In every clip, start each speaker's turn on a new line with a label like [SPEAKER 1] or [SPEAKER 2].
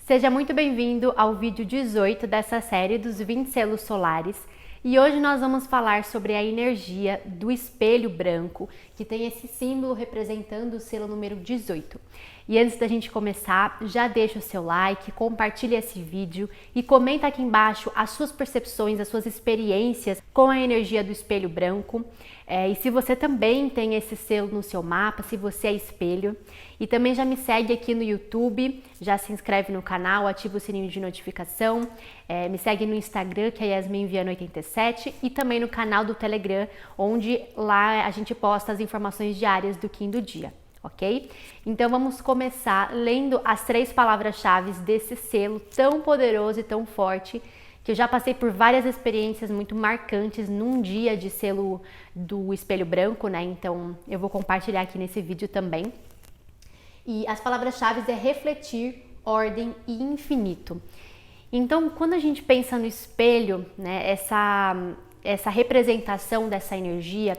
[SPEAKER 1] Seja muito bem-vindo ao vídeo 18 dessa série dos 20 selos solares. E hoje nós vamos falar sobre a energia do espelho branco, que tem esse símbolo representando o selo número 18. E antes da gente começar, já deixa o seu like, compartilha esse vídeo e comenta aqui embaixo as suas percepções, as suas experiências com a energia do espelho branco. E se você também tem esse selo no seu mapa, se você é espelho. E também já me segue aqui no YouTube, já se inscreve no canal, ativa o sininho de notificação. Me segue no Instagram, que é YasminViana87, e também no canal do Telegram, onde lá a gente posta as informações diárias do Kim do dia, ok? Então vamos começar lendo as 3 palavras-chave desse selo tão poderoso e tão forte, que eu já passei por várias experiências muito marcantes num dia de selo do espelho branco, né? Então eu vou compartilhar aqui nesse vídeo também. E as palavras-chave é refletir, ordem e infinito. Então, quando a gente pensa no espelho, né, essa representação dessa energia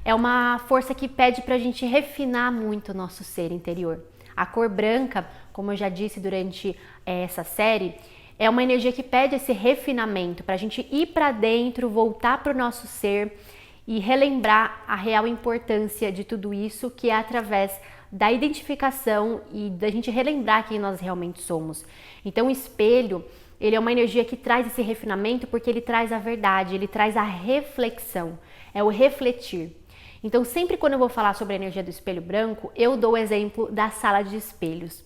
[SPEAKER 1] é uma força que pede para a gente refinar muito o nosso ser interior. A cor branca, como eu já disse durante essa série, é uma energia que pede esse refinamento, para a gente ir para dentro, voltar para o nosso ser e relembrar a real importância de tudo isso, que é através da identificação e da gente relembrar quem nós realmente somos. Então o espelho, ele é uma energia que traz esse refinamento porque ele traz a verdade, ele traz a reflexão, é o refletir. Então sempre quando eu vou falar sobre a energia do espelho branco, eu dou o exemplo da sala de espelhos.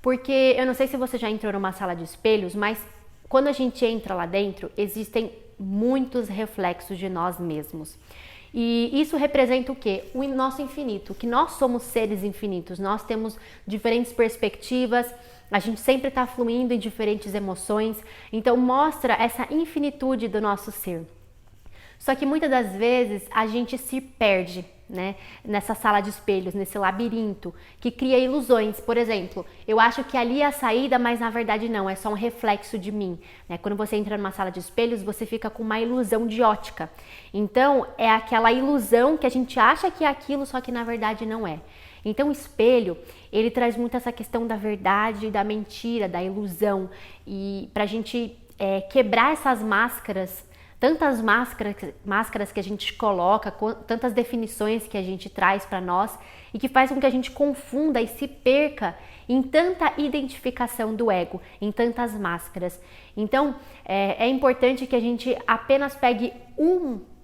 [SPEAKER 1] Porque eu não sei se você já entrou numa sala de espelhos, mas quando a gente entra lá dentro, existem muitos reflexos de nós mesmos. E isso representa o quê? O nosso infinito, que nós somos seres infinitos, nós temos diferentes perspectivas, a gente sempre está fluindo em diferentes emoções, então mostra essa infinitude do nosso ser. Só que muitas das vezes a gente se perde, né, nessa sala de espelhos, nesse labirinto, que cria ilusões. Por exemplo, eu acho que ali é a saída, mas na verdade não, é só um reflexo de mim, né? Quando você entra numa sala de espelhos, você fica com uma ilusão de ótica. Então, é aquela ilusão que a gente acha que é aquilo, só que na verdade não é. Então, o espelho, ele traz muito essa questão da verdade, da mentira, da ilusão, e pra gente quebrar essas máscaras, tantas máscaras que a gente coloca, tantas definições que a gente traz para nós e que faz com que a gente confunda e se perca em tanta identificação do ego, em tantas máscaras. Então, é importante que a gente apenas pegue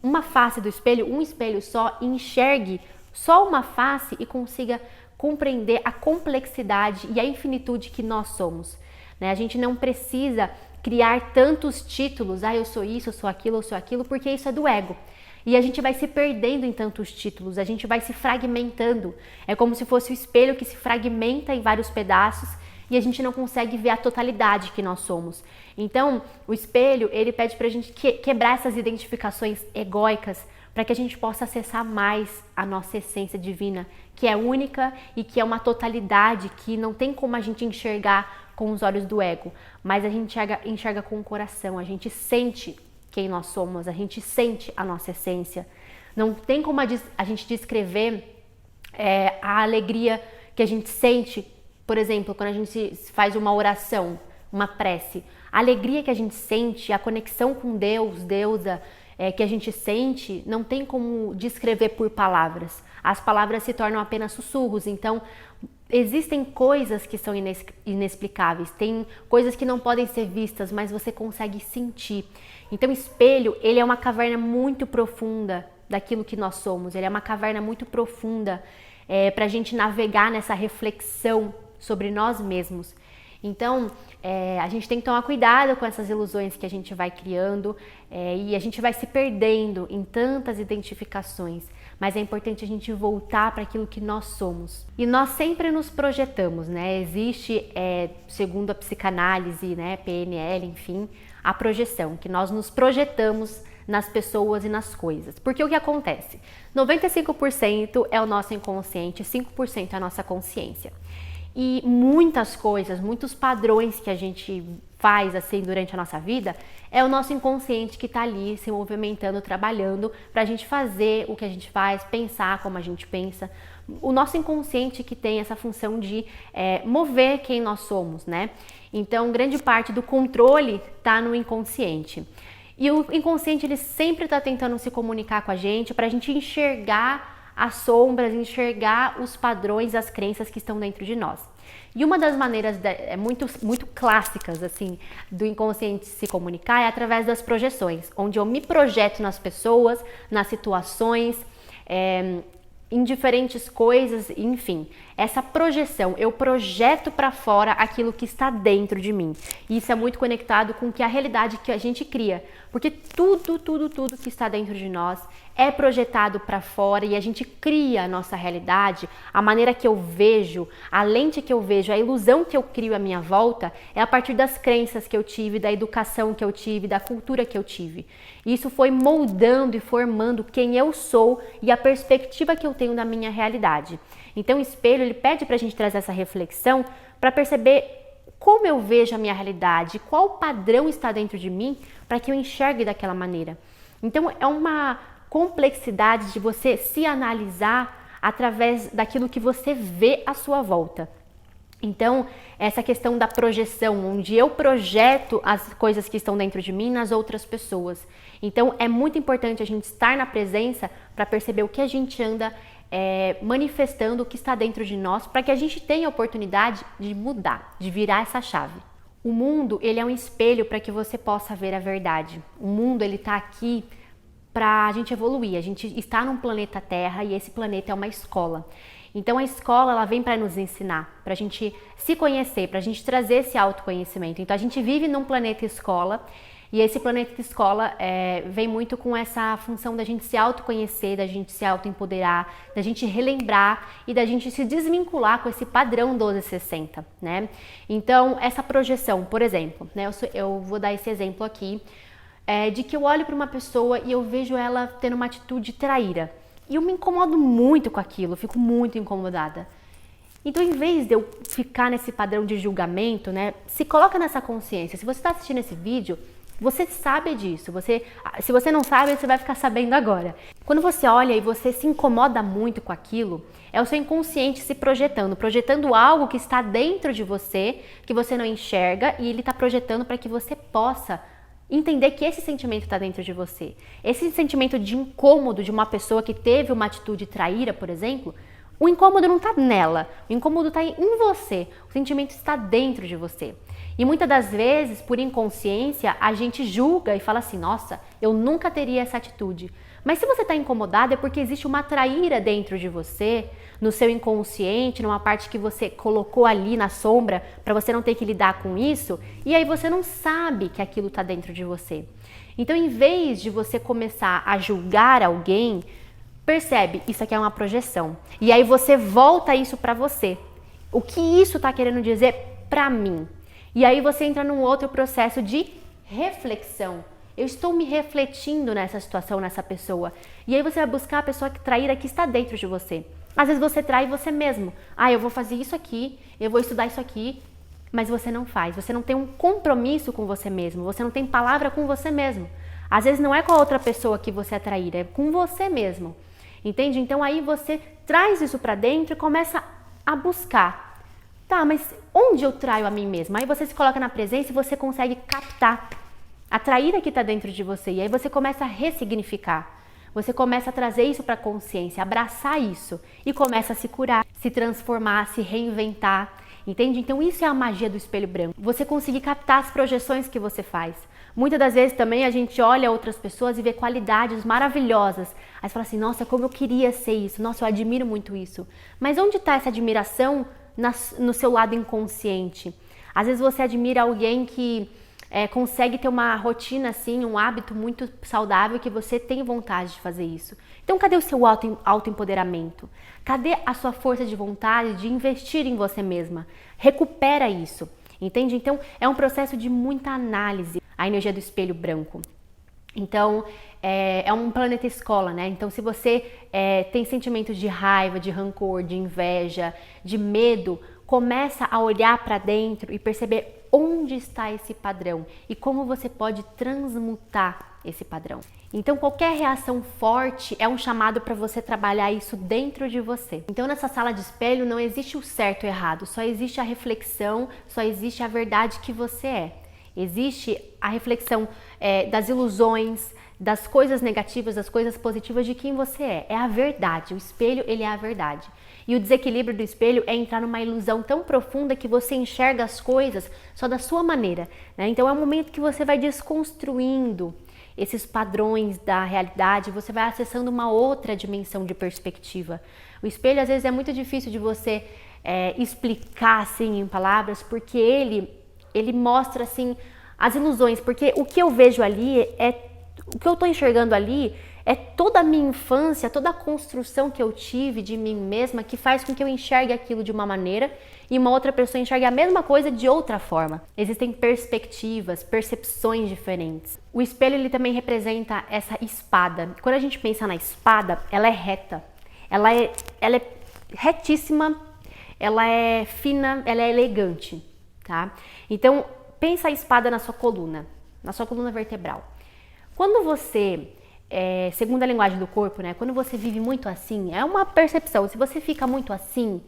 [SPEAKER 1] uma face do espelho, um espelho só, e enxergue só uma face e consiga compreender a complexidade e a infinitude que nós somos, né? A gente não precisa criar tantos títulos, eu sou isso, eu sou aquilo, porque isso é do ego. E a gente vai se perdendo em tantos títulos, a gente vai se fragmentando. É como se fosse o espelho que se fragmenta em vários pedaços e a gente não consegue ver a totalidade que nós somos. Então, o espelho, ele pede pra gente quebrar essas identificações egóicas para que a gente possa acessar mais a nossa essência divina, que é única e que é uma totalidade que não tem como a gente enxergar com os olhos do ego, mas a gente enxerga com o coração, a gente sente quem nós somos, a gente sente a nossa essência. Não tem como a gente descrever a alegria que a gente sente, por exemplo, quando a gente faz uma oração, uma prece. A alegria que a gente sente, a conexão com Deus, deusa, que a gente sente, não tem como descrever por palavras. As palavras se tornam apenas sussurros, então existem coisas que são inexplicáveis, tem coisas que não podem ser vistas, mas você consegue sentir. Então o espelho, ele é uma caverna muito profunda daquilo que nós somos, ele é uma caverna muito profunda para a gente navegar nessa reflexão sobre nós mesmos. Então, a gente tem que tomar cuidado com essas ilusões que a gente vai criando e a gente vai se perdendo em tantas identificações, mas é importante a gente voltar para aquilo que nós somos. E nós sempre nos projetamos, né? Existe, segundo a psicanálise, né, PNL, enfim, a projeção, que nós nos projetamos nas pessoas e nas coisas. Porque o que acontece? 95% é o nosso inconsciente, 5% é a nossa consciência. E muitas coisas, muitos padrões que a gente faz assim durante a nossa vida, é o nosso inconsciente que está ali se movimentando, trabalhando para a gente fazer o que a gente faz, pensar como a gente pensa. o nosso inconsciente que tem essa função de mover quem nós somos, né? Então, grande parte do controle está no inconsciente. E o inconsciente, ele sempre está tentando se comunicar com a gente para a gente enxergar as sombras, enxergar os padrões, as crenças que estão dentro de nós. E uma das maneiras muito clássicas assim do inconsciente se comunicar é através das projeções, onde eu me projeto nas pessoas, nas situações, em diferentes coisas, enfim. Essa projeção, eu projeto para fora aquilo que está dentro de mim. E isso é muito conectado com a realidade que a gente cria, porque tudo que está dentro de nós é projetado para fora e a gente cria a nossa realidade, a maneira que eu vejo, a lente que eu vejo, a ilusão que eu crio à minha volta é a partir das crenças que eu tive, da educação que eu tive, da cultura que eu tive. E isso foi moldando e formando quem eu sou e a perspectiva que eu tenho da minha realidade. Então o espelho, ele pede pra gente trazer essa reflexão para perceber como eu vejo a minha realidade, qual padrão está dentro de mim para que eu enxergue daquela maneira. Então é uma complexidade de você se analisar através daquilo que você vê à sua volta. Então, essa questão da projeção, onde eu projeto as coisas que estão dentro de mim nas outras pessoas. Então, é muito importante a gente estar na presença para perceber o que a gente anda manifestando, o que está dentro de nós, para que a gente tenha a oportunidade de mudar, de virar essa chave. O mundo, ele é um espelho para que você possa ver a verdade. O mundo, ele está aqui para a gente evoluir. A gente está num planeta Terra e esse planeta é uma escola. Então a escola, ela vem para nos ensinar, para a gente se conhecer, para a gente trazer esse autoconhecimento. Então a gente vive num planeta escola e esse planeta escola vem muito com essa função da gente se autoconhecer, da gente se autoempoderar, da gente relembrar e da gente se desvincular com esse padrão 1260, né? Então essa projeção, por exemplo, né? Eu vou dar esse exemplo aqui, de que eu olho para uma pessoa e eu vejo ela tendo uma atitude traíra. E eu me incomodo muito com aquilo, eu fico muito incomodada. Então, em vez de eu ficar nesse padrão de julgamento, né, se coloca nessa consciência. Se você está assistindo esse vídeo, você sabe disso. Se você não sabe, você vai ficar sabendo agora. Quando você olha e você se incomoda muito com aquilo, é o seu inconsciente se projetando algo que está dentro de você, que você não enxerga, e ele está projetando para que você possa entender que esse sentimento está dentro de você. Esse sentimento de incômodo de uma pessoa que teve uma atitude traíra, por exemplo, o incômodo não está nela, o incômodo está em você, o sentimento está dentro de você. E muitas das vezes, por inconsciência, a gente julga e fala assim, nossa, eu nunca teria essa atitude. Mas se você está incomodado é porque existe uma traíra dentro de você, no seu inconsciente, numa parte que você colocou ali na sombra para você não ter que lidar com isso, e aí você não sabe que aquilo está dentro de você. Então, em vez de você começar a julgar alguém, percebe, isso aqui é uma projeção. E aí você volta isso para você. O que isso está querendo dizer para mim? E aí você entra num outro processo de reflexão. Eu estou me refletindo nessa situação, nessa pessoa. E aí você vai buscar a pessoa que traíra que está dentro de você. Às vezes você trai você mesmo. Eu vou fazer isso aqui, eu vou estudar isso aqui, mas você não faz. Você não tem um compromisso com você mesmo, você não tem palavra com você mesmo. Às vezes não é com a outra pessoa que você é traíra, é com você mesmo. Entende? Então aí você traz isso para dentro e começa a buscar. Tá, mas onde eu traio a mim mesma? Aí você se coloca na presença e você consegue captar a traíra que está dentro de você. E aí você começa a ressignificar. Você começa a trazer isso para a consciência, abraçar isso e começa a se curar, se transformar, se reinventar. Entende? Então isso é a magia do espelho branco. Você conseguir captar as projeções que você faz. Muitas das vezes também a gente olha outras pessoas e vê qualidades maravilhosas. Aí você fala assim, nossa, como eu queria ser isso. Nossa, eu admiro muito isso. Mas onde está essa admiração no seu lado inconsciente? Às vezes você admira alguém que consegue ter uma rotina assim, um hábito muito saudável que você tem vontade de fazer isso. Então cadê o seu autoempoderamento? Cadê a sua força de vontade de investir em você mesma? Recupera isso, entende? Então é um processo de muita análise, a energia do espelho branco. Então é um planeta escola, né? Então se você tem sentimentos de raiva, de rancor, de inveja, de medo, começa a olhar para dentro e perceber onde está esse padrão e como você pode transmutar esse padrão. Então, qualquer reação forte é um chamado para você trabalhar isso dentro de você. Então, nessa sala de espelho não existe o certo e o errado, só existe a reflexão, só existe a verdade que você é. Existe a reflexão das ilusões, das coisas negativas, das coisas positivas de quem você é. É a verdade, o espelho ele é a verdade. E o desequilíbrio do espelho é entrar numa ilusão tão profunda que você enxerga as coisas só da sua maneira, né? Então é um momento que você vai desconstruindo esses padrões da realidade, você vai acessando uma outra dimensão de perspectiva. O espelho às vezes é muito difícil de você explicar assim em palavras, porque ele mostra assim as ilusões, porque o que eu vejo ali o que eu estou enxergando ali é toda a minha infância, toda a construção que eu tive de mim mesma que faz com que eu enxergue aquilo de uma maneira e uma outra pessoa enxergue a mesma coisa de outra forma. Existem perspectivas, percepções diferentes. O espelho ele também representa essa espada. Quando a gente pensa na espada, ela é reta, ela é retíssima, ela é fina, ela é elegante, tá? Então pensa a espada na sua coluna vertebral. Quando você segundo a linguagem do corpo, né? Quando você vive muito assim, é uma percepção. Se você fica muito assim,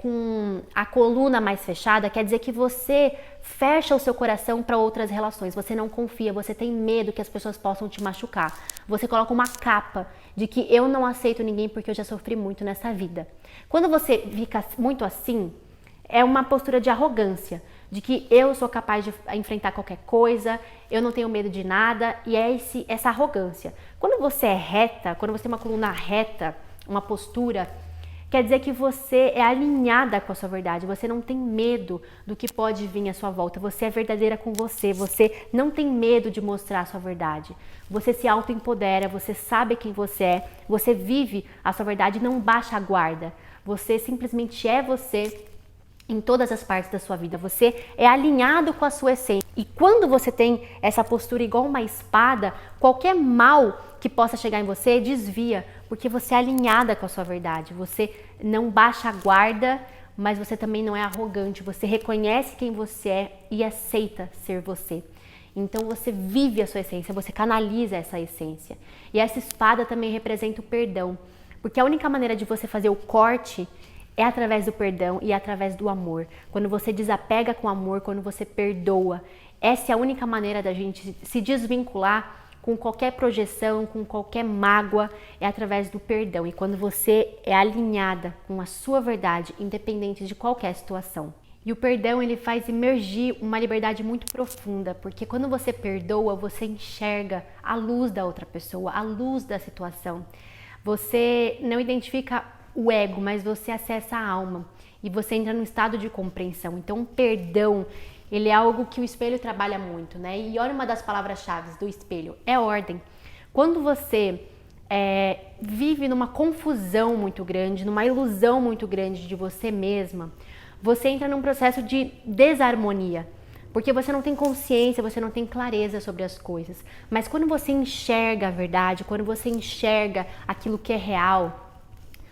[SPEAKER 1] com a coluna mais fechada, quer dizer que você fecha o seu coração para outras relações. Você não confia, você tem medo que as pessoas possam te machucar. Você coloca uma capa de que eu não aceito ninguém porque eu já sofri muito nessa vida. Quando você fica muito assim, é uma postura de arrogância, de que eu sou capaz de enfrentar qualquer coisa, eu não tenho medo de nada, e é essa arrogância. Quando você é reta, quando você tem uma coluna reta, uma postura, quer dizer que você é alinhada com a sua verdade, você não tem medo do que pode vir à sua volta, você é verdadeira com você não tem medo de mostrar a sua verdade, você se autoempodera, você sabe quem você é, você vive a sua verdade, não baixa a guarda, você simplesmente é você em todas as partes da sua vida, você é alinhado com a sua essência. E quando você tem essa postura igual uma espada, qualquer mal que possa chegar em você desvia, porque você é alinhada com a sua verdade, você não baixa a guarda, mas você também não é arrogante, você reconhece quem você é e aceita ser você. Então você vive a sua essência, você canaliza essa essência. E essa espada também representa o perdão, porque a única maneira de você fazer o corte é através do perdão e através do amor. Quando você desapega com amor, quando você perdoa, essa é a única maneira da gente se desvincular com qualquer projeção, com qualquer mágoa, é através do perdão. E quando você é alinhada com a sua verdade, independente de qualquer situação. E o perdão, ele faz emergir uma liberdade muito profunda, porque quando você perdoa, você enxerga a luz da outra pessoa, a luz da situação. Você não identifica o ego, mas você acessa a alma e você entra num estado de compreensão. Então, o perdão, ele é algo que o espelho trabalha muito, né? E olha uma das palavras-chave do espelho, é ordem. Quando você vive numa confusão muito grande, numa ilusão muito grande de você mesma, você entra num processo de desarmonia, porque você não tem consciência, você não tem clareza sobre as coisas. Mas quando você enxerga a verdade, quando você enxerga aquilo que é real,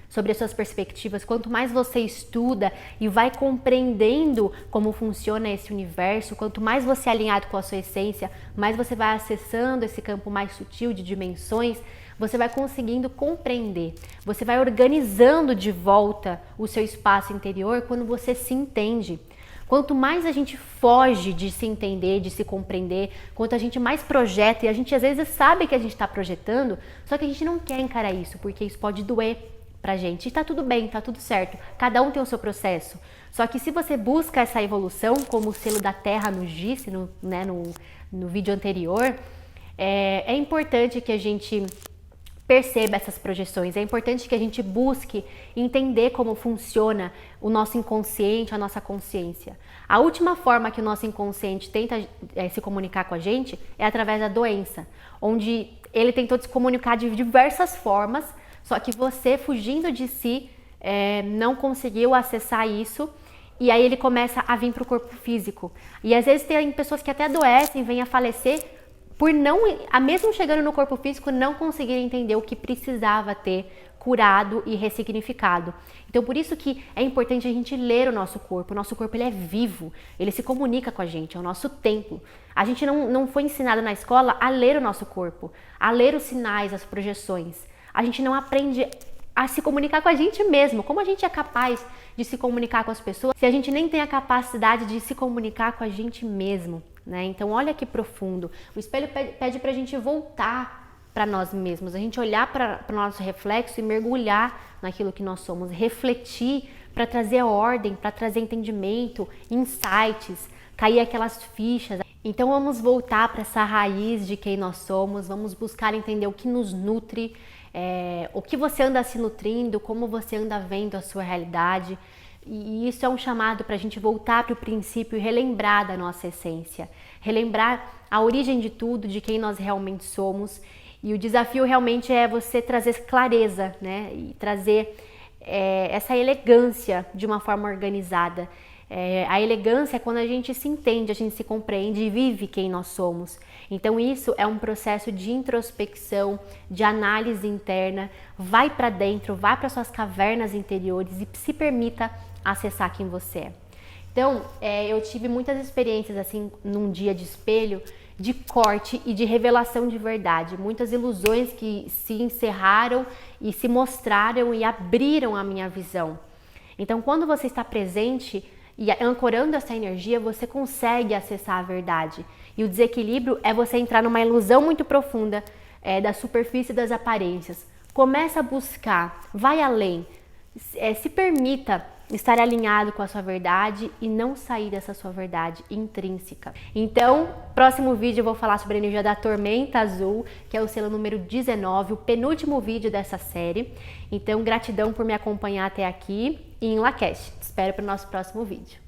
[SPEAKER 1] sobre as suas perspectivas, quanto mais você estuda e vai compreendendo como funciona esse universo, quanto mais você é alinhado com a sua essência, mais você vai acessando esse campo mais sutil de dimensões, você vai conseguindo compreender, você vai organizando de volta o seu espaço interior quando você se entende. Quanto mais a gente foge de se entender, de se compreender, quanto a gente mais projeta, e a gente às vezes sabe que a gente está projetando, só que a gente não quer encarar isso, porque isso pode doer pra gente. E tá tudo bem, tá tudo certo. Cada um tem o seu processo. Só que se você busca essa evolução, como o selo da Terra nos disse no vídeo anterior, é importante que a gente perceba essas projeções. É importante que a gente busque entender como funciona o nosso inconsciente, a nossa consciência. A última forma que o nosso inconsciente tenta se comunicar com a gente é através da doença, onde ele tentou se comunicar de diversas formas, só que você, fugindo de si, não conseguiu acessar isso, e aí ele começa a vir para o corpo físico. E às vezes tem pessoas que até adoecem, vêm a falecer, por não, mesmo chegando no corpo físico, não conseguir entender o que precisava ter curado e ressignificado. Então por isso que é importante a gente ler o nosso corpo. O nosso corpo ele é vivo, ele se comunica com a gente, é o nosso templo. A gente não foi ensinado na escola a ler o nosso corpo, a ler os sinais, as projeções. A gente não aprende a se comunicar com a gente mesmo. Como a gente é capaz de se comunicar com as pessoas se a gente nem tem a capacidade de se comunicar com a gente mesmo, né? Então olha que profundo. O espelho pede pra gente voltar para nós mesmos, a gente olhar para o nosso reflexo e mergulhar naquilo que nós somos, refletir para trazer ordem, para trazer entendimento, insights, cair aquelas fichas. Então vamos voltar para essa raiz de quem nós somos, vamos buscar entender o que nos nutre, o que você anda se nutrindo, como você anda vendo a sua realidade. E isso é um chamado para a gente voltar para o princípio e relembrar da nossa essência, relembrar a origem de tudo, de quem nós realmente somos. E o desafio realmente é você trazer clareza, né? E trazer essa elegância de uma forma organizada. A elegância é quando a gente se entende, a gente se compreende e vive quem nós somos. Então isso é um processo de introspecção, de análise interna. Vai para dentro, vai para suas cavernas interiores e se permita acessar quem você é. Então eu tive muitas experiências assim num dia de espelho, de corte e de revelação de verdade. Muitas ilusões que se encerraram e se mostraram e abriram a minha visão. Então quando você está presente e ancorando essa energia, você consegue acessar a verdade. E o desequilíbrio é você entrar numa ilusão muito profunda da superfície das aparências. Começa a buscar, vai além, se permita estar alinhado com a sua verdade e não sair dessa sua verdade intrínseca. Então, próximo vídeo eu vou falar sobre a energia da tormenta azul, que é o selo número 19, o penúltimo vídeo dessa série. Então, gratidão por me acompanhar até aqui e em Lakesh. Te espero para o nosso próximo vídeo.